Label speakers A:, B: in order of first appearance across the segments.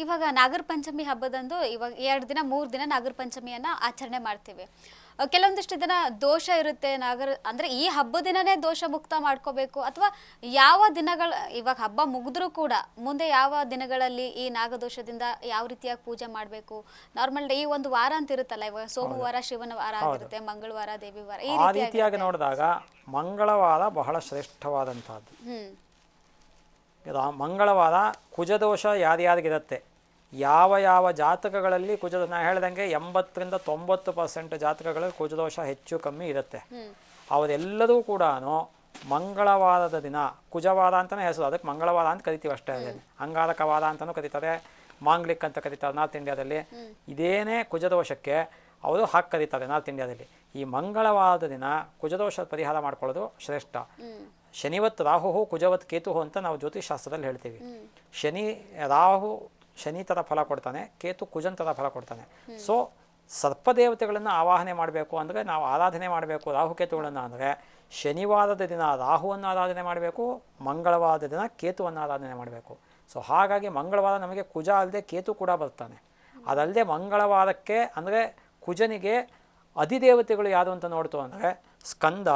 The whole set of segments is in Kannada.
A: ಇವಾಗ ನಾಗರ ಪಂಚಮಿ ಹಬ್ಬದಂದು ಇವಾಗ 2 ದಿನ 3 ದಿನ ನಾಗರ ಪಂಚಮಿಯನ್ನ ಆಚರಣೆ ಮಾಡ್ತೀವಿ. ಕೆಲವೊಂದಿಷ್ಟು ದಿನ ದೋಷ ಇರುತ್ತೆ ಅಂದ್ರೆ ಈ ಹಬ್ಬ ದಿನನೇ ದೋಷ ಮುಕ್ತ ಮಾಡ್ಕೋಬೇಕು ಅಥವಾ ಯಾವ ದಿನಗಳ ಇವಾಗ ಹಬ್ಬ ಮುಗಿದ್ರೂ ಕೂಡ ಮುಂದೆ ಯಾವ ದಿನಗಳಲ್ಲಿ ಈ ನಾಗದೋಷದಿಂದ ಯಾವ ರೀತಿಯಾಗಿ ಪೂಜೆ ಮಾಡಬೇಕು? ನಾರ್ಮಲ್ ಈ ಒಂದು ವಾರ ಅಂತ ಇರುತ್ತಲ್ಲ, ಇವಾಗ ಸೋಮವಾರ ಶಿವನ ವಾರ ಆಗಿರುತ್ತೆ, ಮಂಗಳವಾರ ದೇವಿ ವಾರ, ಈ
B: ರೀತಿಯಾಗಿ ನೋಡಿದಾಗ ಮಂಗಳವಾರ ಬಹಳ ಶ್ರೇಷ್ಠವಾದಂತಹದ್ದು. ಮಂಗಳವಾರ ಕುಜದೋಷ ಯಾರ್ಯಾರಿಗಿರುತ್ತೆ, ಯಾವ ಜಾತಕಗಳಲ್ಲಿ ಕುಜದೋಷ, ನಾನು ಹೇಳ್ದಂಗೆ 80ರಿಂದ 90% ಜಾತಕಗಳಲ್ಲಿ ಕುಜದೋಷ ಹೆಚ್ಚು ಕಮ್ಮಿ ಇರುತ್ತೆ. ಅವರೆಲ್ಲರೂ ಕೂಡ ಮಂಗಳವಾರದ ದಿನ, ಕುಜವಾರ ಅಂತಲೇ ಹೆಸರು, ಅದಕ್ಕೆ ಮಂಗಳವಾರ ಅಂತ ಕರಿತೀವಿ ಅಷ್ಟೇ. ಅಂಗಾರಕ ವಾರ ಅಂತಲೂ ಕರೀತಾರೆ, ಮಾಂಗ್ಲಿಕ್ ಅಂತ ಕರೀತಾರೆ ನಾರ್ತ್ ಇಂಡಿಯಾದಲ್ಲಿ. ಇದೇನೇ ಕುಜದೋಷಕ್ಕೆ ಅವರು ಹಾಕಿ ಕರೀತಾರೆ ನಾರ್ತ್ ಇಂಡಿಯಾದಲ್ಲಿ. ಈ ಮಂಗಳವಾರದ ದಿನ ಕುಜದೋಷ ಪರಿಹಾರ ಮಾಡ್ಕೊಳ್ಳೋದು ಶ್ರೇಷ್ಠ. ಶನಿವತ್ ರಾಹು ಕುಜವತ್ ಕೇತು ಅಂತ ನಾವು ಜ್ಯೋತಿಷಾಸ್ತ್ರದಲ್ಲಿ ಹೇಳ್ತೀವಿ. ರಾಹು ಶನಿ ಥರ ಫಲ ಕೊಡ್ತಾನೆ, ಕೇತು ಕುಜನ್ ಥರ ಫಲ ಕೊಡ್ತಾನೆ. ಸೊ ಸರ್ಪದೇವತೆಗಳನ್ನು ಆವಾಹನೆ ಮಾಡಬೇಕು ಅಂದರೆ, ನಾವು ಆರಾಧನೆ ಮಾಡಬೇಕು ರಾಹುಕೇತುಗಳನ್ನು ಅಂದರೆ, ಶನಿವಾರದ ದಿನ ರಾಹುವನ್ನು ಆರಾಧನೆ ಮಾಡಬೇಕು, ಮಂಗಳವಾರದ ದಿನ ಕೇತುವನ್ನು ಆರಾಧನೆ ಮಾಡಬೇಕು. ಸೊ ಹಾಗಾಗಿ ಮಂಗಳವಾರ ನಮಗೆ ಕುಜ ಅಲ್ಲದೆ ಕೇತು ಕೂಡ ಬರ್ತಾನೆ. ಅದಲ್ಲದೆ ಮಂಗಳವಾರಕ್ಕೆ ಅಂದರೆ ಕುಜನಿಗೆ ಅಧಿದೇವತೆಗಳು ಯಾರು ಅಂತ ನೋಡ್ತು ಅಂದರೆ ಸ್ಕಂದ,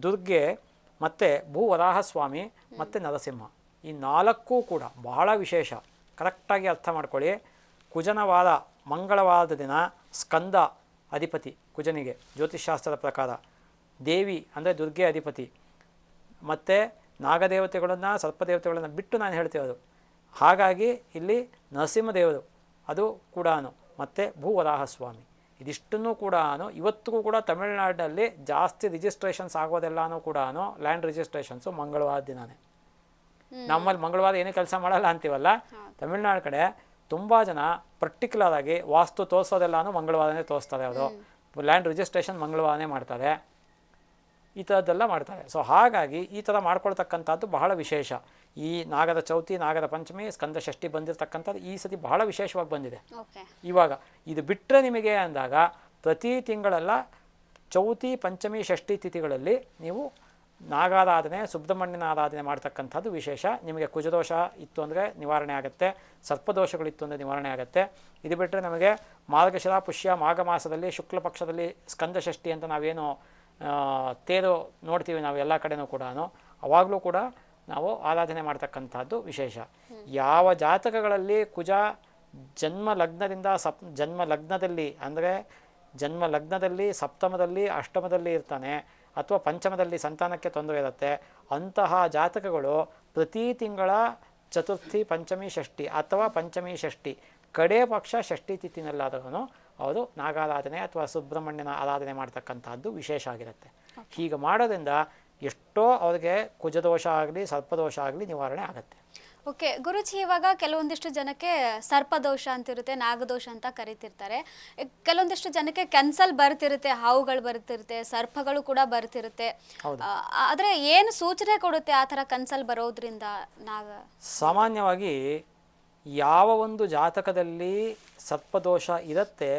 B: ದುರ್ಗೆ ಮತ್ತು ಭೂವರಾಹಸ್ವಾಮಿ ಮತ್ತು ನರಸಿಂಹ. ಈ 4 ಕೂಡ ಬಹಳ ವಿಶೇಷ. ಕರೆಕ್ಟಾಗಿ ಅರ್ಥ ಮಾಡ್ಕೊಳ್ಳಿ. ಕುಜನ ವಾರ ಮಂಗಳವಾರದ ದಿನ ಸ್ಕಂದ ಅಧಿಪತಿ ಕುಜನಿಗೆ ಜ್ಯೋತಿಷಾಸ್ತ್ರದ ಪ್ರಕಾರ, ದೇವಿ ಅಂದರೆ ದುರ್ಗೆ ಅಧಿಪತಿ, ಮತ್ತು ನಾಗದೇವತೆಗಳನ್ನು ಸರ್ಪದೇವತೆಗಳನ್ನು ಬಿಟ್ಟು ನಾನು ಹೇಳ್ತಿರೋದು. ಹಾಗಾಗಿ ಇಲ್ಲಿ ನರಸಿಂಹದೇವರು ಅದು ಕೂಡ, ಮತ್ತು ಭೂವರಾಹಸ್ವಾಮಿ, ಇದಿಷ್ಟನ್ನು ಕೂಡ ಇವತ್ತಿಗೂ ಕೂಡ ತಮಿಳುನಾಡಿನಲ್ಲಿ ಜಾಸ್ತಿ ರಿಜಿಸ್ಟ್ರೇಷನ್ಸ್ ಆಗೋದೆಲ್ಲನೂ ಕೂಡ ಲ್ಯಾಂಡ್ ರಿಜಿಸ್ಟ್ರೇಷನ್ಸು ಮಂಗಳವಾರ ದಿನವೇ. ನಮ್ಮಲ್ಲಿ ಮಂಗಳವಾರ ಏನೂ ಕೆಲಸ ಮಾಡಲ್ಲ ಅಂತೀವಲ್ಲ, ತಮಿಳ್ನಾಡು ಕಡೆ ತುಂಬ ಜನ ಪರ್ಟಿಕ್ಯುಲರ್ ಆಗಿ ವಾಸ್ತು ತೋರಿಸೋದೆಲ್ಲನೂ ಮಂಗಳವಾರನೇ ತೋರಿಸ್ತಾರೆ. ಅವರು ಲ್ಯಾಂಡ್ ರಿಜಿಸ್ಟ್ರೇಷನ್ ಮಂಗಳವಾರನೇ ಮಾಡ್ತಾರೆ, ಈ ಥರದ್ದೆಲ್ಲ ಮಾಡ್ತಾರೆ. ಸೊ ಹಾಗಾಗಿ ಈ ಥರ ಮಾಡ್ಕೊಳ್ತಕ್ಕಂಥದ್ದು ಬಹಳ ವಿಶೇಷ. ಈ ನಾಗರ ಚೌತಿ, ನಾಗರ ಪಂಚಮಿ, ಸ್ಕಂದ ಷಷ್ಠಿ ಬಂದಿರತಕ್ಕಂಥದ್ದು ಈ ಸತಿ ಬಹಳ ವಿಶೇಷವಾಗಿ ಬಂದಿದೆ. ಇವಾಗ ಇದು ಬಿಟ್ಟರೆ ನಿಮಗೆ ಅಂದಾಗ ಪ್ರತಿ ತಿಂಗಳೆಲ್ಲ ಚೌತಿ, ಪಂಚಮಿ, ಷಷ್ಠಿ ತಿಥಿಗಳಲ್ಲಿ ನೀವು ನಾಗಾರಾಧನೆ, ಸುಬ್ರಹ್ಮಣ್ಯನ ಆರಾಧನೆ ಮಾಡ್ತಕ್ಕಂಥದ್ದು ವಿಶೇಷ. ನಿಮಗೆ ಕುಜದೋಷ ಇತ್ತು ಅಂದರೆ ನಿವಾರಣೆ ಆಗುತ್ತೆ, ಸರ್ಪದೋಷಗಳಿತ್ತು ಅಂದರೆ ನಿವಾರಣೆ ಆಗುತ್ತೆ. ಇದು ಬಿಟ್ಟರೆ ನಮಗೆ ಮಾರ್ಗಶಿರ, ಪುಷ್ಯ, ಮಾಘ ಮಾಸದಲ್ಲಿ ಶುಕ್ಲ ಪಕ್ಷದಲ್ಲಿ ಸ್ಕಂದ ಷಷ್ಠಿ ಅಂತ ನಾವೇನು ತೇರು ನೋಡ್ತೀವಿ ನಾವು ಎಲ್ಲ ಕಡೆನೂ ಕೂಡ, ಅವಾಗಲೂ ಕೂಡ ನಾವು ಆರಾಧನೆ ಮಾಡ್ತಕ್ಕಂಥದ್ದು ವಿಶೇಷ. ಯಾವ ಜಾತಕಗಳಲ್ಲಿ ಕುಜ ಜನ್ಮ ಲಗ್ನದಲ್ಲಿ ಅಂದರೆ ಜನ್ಮ ಲಗ್ನದಲ್ಲಿ ಸಪ್ತಮದಲ್ಲಿ ಅಷ್ಟಮದಲ್ಲಿ ಇರ್ತಾನೆ, ಅಥವಾ ಪಂಚಮದಲ್ಲಿ ಸಂತಾನಕ್ಕೆ ತೊಂದರೆ ಇರುತ್ತೆ, ಅಂತಹ ಜಾತಕಗಳು ಪ್ರತಿ ತಿಂಗಳ ಚತುರ್ಥಿ, ಪಂಚಮಿ, ಷಷ್ಠಿ ಅಥವಾ ಪಂಚಮಿ ಷಷ್ಠಿ ಕಡೇ ಪಕ್ಷ ಷಷ್ಠಿ ತಿಥಿನಲ್ಲಾದರೂ ಅವರು ನಾಗಾರಾಧನೆ ಅಥವಾ ಸುಬ್ರಹ್ಮಣ್ಯನ ಆರಾಧನೆ ಮಾಡ್ತಕ್ಕಂಥದ್ದು ವಿಶೇಷ ಆಗಿರುತ್ತೆ. ಹೀಗೆ ಮಾಡೋದ್ರಿಂದ ಎಷ್ಟೋ ಅವ್ರಿಗೆ ಕುಜದೋಷ ಆಗಲಿ ಸರ್ಪದೋಷ ಆಗಲಿ ನಿವಾರಣೆ ಆಗುತ್ತೆ.
A: ಓಕೆ ಗುರುಜಿ, ಇವಾಗ ಕೆಲವೊಂದಿಷ್ಟು ಜನಕ್ಕೆ ಸರ್ಪದೋಷ ಅಂತಿರುತ್ತೆ, ನಾಗದೋಷ ಅಂತ ಕರಿತಿರ್ತಾರೆ. ಕೆಲವೊಂದಿಷ್ಟು ಜನಕ್ಕೆ ಕೆನ್ಸಲ್ ಬರ್ತಿರುತ್ತೆ, ಹಾವುಗಳು ಬರ್ತಿರುತ್ತೆ, ಸರ್ಪಗಳು ಕೂಡ ಬರ್ತಿರುತ್ತೆ. ಆದರೆ ಏನು ಸೂಚನೆ ಕೊಡುತ್ತೆ ಆ ಥರ ಕನ್ಸಲ್ ಬರೋದ್ರಿಂದ?
B: ಸಾಮಾನ್ಯವಾಗಿ ಯಾವ ಒಂದು ಜಾತಕದಲ್ಲಿ ಸರ್ಪದೋಷ ಇರುತ್ತೆ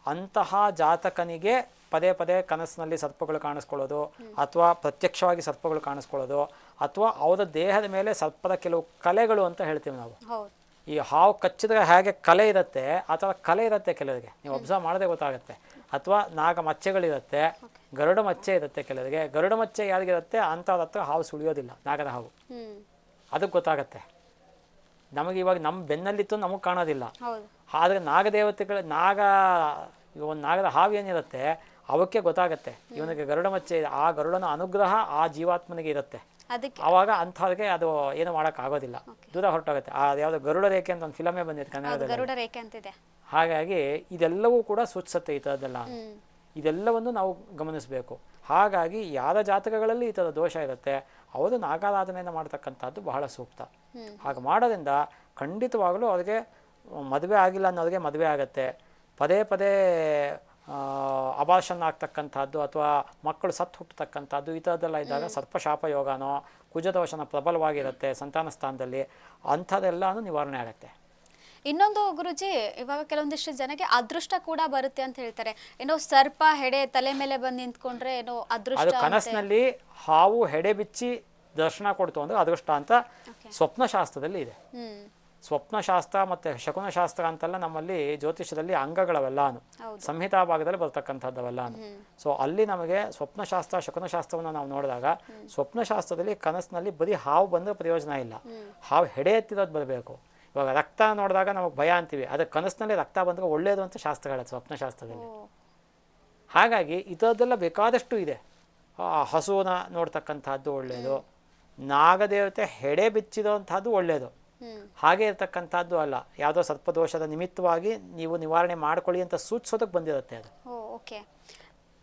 B: ಅಂತಹ ಜಾತಕನಿಗೆ ಪದೇ ಪದೇ ಕನಸಿನಲ್ಲಿ ಸರ್ಪಗಳು ಕಾಣಿಸ್ಕೊಳ್ಳೋದು, ಅಥವಾ ಪ್ರತ್ಯಕ್ಷವಾಗಿ ಸರ್ಪಗಳು ಕಾಣಿಸ್ಕೊಳ್ಳೋದು, ಅಥವಾ ಅವರ ದೇಹದ ಮೇಲೆ ಸರ್ಪದ ಕೆಲವು ಕಲೆಗಳು ಅಂತ ಹೇಳ್ತೀವಿ ನಾವು. ಈ ಹಾವು ಕಚ್ಚಿದ್ರೆ ಹೇಗೆ ಕಲೆ ಇರುತ್ತೆ ಆ ಥರ ಕಲೆ ಇರುತ್ತೆ ಕೆಲವರಿಗೆ, ನೀವು ಅಬ್ಸರ್ವ್ ಮಾಡದೆ ಗೊತ್ತಾಗುತ್ತೆ. ಅಥವಾ ನಾಗ ಮಚ್ಚೆಗಳಿರುತ್ತೆ, ಗರುಡ ಮಚ್ಚೆ ಇರುತ್ತೆ ಕೆಲವರಿಗೆ. ಗರುಡ ಮಚ್ಚೆ ಯಾರಿಗಿರುತ್ತೆ ಅಂಥವ್ರ ಹತ್ರ ಹಾವು ಸುಳಿಯೋದಿಲ್ಲ, ನಾಗದ ಹಾವು. ಅದಕ್ಕೆ ಗೊತ್ತಾಗತ್ತೆ. ನಮಗೆ ಇವಾಗ ನಮ್ಮ ಬೆನ್ನಲ್ಲಿತ್ತು ನಮಗೆ ಕಾಣೋದಿಲ್ಲ, ಆದರೆ ನಾಗದೇವತೆಗಳು ಒಂದು ನಾಗದ ಹಾವು ಏನಿರುತ್ತೆ ಅವಕ್ಕೆ ಗೊತ್ತಾಗತ್ತೆ ಇವನಿಗೆ ಗರುಡ ಮಚ್ಚೆ ಇದೆ, ಆ ಗರುಡನ ಅನುಗ್ರಹ ಆ ಜೀವಾತ್ಮನಿಗೆ ಇರುತ್ತೆ. ಆವಾಗ ಅಂಥವ್ರಿಗೆ ಅದು ಏನು ಮಾಡೋಕ್ಕಾಗೋದಿಲ್ಲ, ದೂರ ಹೊರಟೋಗುತ್ತೆ. ಯಾವುದೋ ಗರುಡ ರೇಖೆ ಅಂತ ಒಂದು ಫಿಲಮೇ ಬಂದಿದೆ ಕನ್ನಡದಲ್ಲಿ. ಹಾಗಾಗಿ ಇದೆಲ್ಲವೂ ಕೂಡ ಸೂಚಿಸುತ್ತೆ ಈ ಥರದ್ದೆಲ್ಲ. ಇದೆಲ್ಲವನ್ನು ನಾವು ಗಮನಿಸಬೇಕು. ಹಾಗಾಗಿ ಯಾರ ಜಾತಕಗಳಲ್ಲಿ ಈ ಥರ ದೋಷ ಇರುತ್ತೆ ಅವರು ನಾಗಾರಾಧನೆಯನ್ನು ಮಾಡ್ತಕ್ಕಂಥದ್ದು ಬಹಳ ಸೂಕ್ತ. ಹಾಗೆ ಮಾಡೋದ್ರಿಂದ ಖಂಡಿತವಾಗಲೂ ಅವ್ರಿಗೆ ಮದುವೆ ಆಗಿಲ್ಲ ಅನ್ನೋರಿಗೆ ಮದುವೆ ಆಗುತ್ತೆ, ಪದೇ ಪದೇ ಅಬಾರ್ಷನ್ ಆಗ್ತಕ್ಕಂಥದ್ದು ಅಥವಾ ಮಕ್ಕಳು ಸತ್ತು ಹುಟ್ಟತಕ್ಕಂಥದ್ದು ಈ ಥರದ್ದೆಲ್ಲ ಇದ್ದಾಗ ಸರ್ಪಶಾಪ ಯೋಗನೋ ಕುಜದೋಷನ ಪ್ರಬಲವಾಗಿರುತ್ತೆ ಸಂತಾನ ಸ್ಥಾನದಲ್ಲಿ, ಅಂಥದ್ದೆಲ್ಲನೂ ನಿವಾರಣೆ ಆಗುತ್ತೆ.
A: ಇನ್ನೊಂದು ಗುರುಜಿ, ಇವಾಗ ಕೆಲವೊಂದಿಷ್ಟು ಜನಕ್ಕೆ ಅದೃಷ್ಟ ಕೂಡ ಬರುತ್ತೆ ಅಂತ ಹೇಳ್ತಾರೆ. ಏನೋ ಸರ್ಪ ಹೆಡೆ ತಲೆ ಮೇಲೆ ಬಂದು ನಿಂತ್ಕೊಂಡ್ರೆ ಏನೋ ಅದೃಷ್ಟ.
B: ಅದು ಕನಸಿನಲ್ಲಿ ಹಾವು ಹೆಡೆ ಬಿಚ್ಚಿ ದರ್ಶನ ಕೊಡ್ತು ಅಂದ್ರೆ ಅದೃಷ್ಟ ಅಂತ ಸ್ವಪ್ನಶಾಸ್ತ್ರದಲ್ಲಿ ಇದೆ. ಸ್ವಪ್ನಶಾಸ್ತ್ರ ಮತ್ತು ಶಕುನಶಾಸ್ತ್ರ ಅಂತೆಲ್ಲ ನಮ್ಮಲ್ಲಿ ಜ್ಯೋತಿಷ್ಯದಲ್ಲಿ ಅಂಗಗಳವೆಲ್ಲಾನು
A: ಹೌದು.
B: ಸಂಹಿತಾ ಭಾಗದಲ್ಲಿ ಬರ್ತಕ್ಕಂಥದ್ದವೆಲ್ಲಾನು. ಸೊ ಅಲ್ಲಿ ನಮಗೆ ಸ್ವಪ್ನಶಾಸ್ತ್ರ ಶಕುನಶಾಸ್ತ್ರವನ್ನು ನಾವು ನೋಡಿದಾಗ ಸ್ವಪ್ನಶಾಸ್ತ್ರದಲ್ಲಿ ಕನಸಿನಲ್ಲಿ ಬರೀ ಹಾವು ಬಂದರೆ ಪ್ರಯೋಜನ ಇಲ್ಲ, ಹಾವು ಹೆಡೆ ಎತ್ತಿರೋದು ಬರಬೇಕು. ಇವಾಗ ರಕ್ತ ನೋಡಿದಾಗ ನಮಗೆ ಭಯ ಅಂತೀವಿ, ಅದಕ್ಕೆ ಕನಸಿನಲ್ಲಿ ರಕ್ತ ಬಂದರೆ ಒಳ್ಳೆಯದು ಅಂತ ಶಾಸ್ತ್ರ ಹೇಳುತ್ತೆ ಸ್ವಪ್ನಶಾಸ್ತ್ರದಲ್ಲಿ. ಹಾಗಾಗಿ ಇದರದ್ದೆಲ್ಲ ಬೇಕಾದಷ್ಟು ಇದೆ. ಹಸುವನ್ನ ನೋಡ್ತಕ್ಕಂಥದ್ದು ಒಳ್ಳೆಯದು, ನಾಗದೇವತೆ ಹೆಡೆ ಬಿಚ್ಚಿರುವಂಥದ್ದು ಒಳ್ಳೆಯದು. ಹಾಗೆ ಇರ್ತಕ್ಕಂಥದ್ದು ಅಲ್ಲ, ಯಾವುದೋ ಸರ್ಪದೋಷದ ನಿಮಿತ್ತವಾಗಿ ನೀವು ನಿವಾರಣೆ ಮಾಡ್ಕೊಳ್ಳಿ ಅಂತ ಸೂಚಿಸೋದಕ್ಕೆ ಬಂದಿರುತ್ತೆ ಅದು.
A: ಓಕೆ.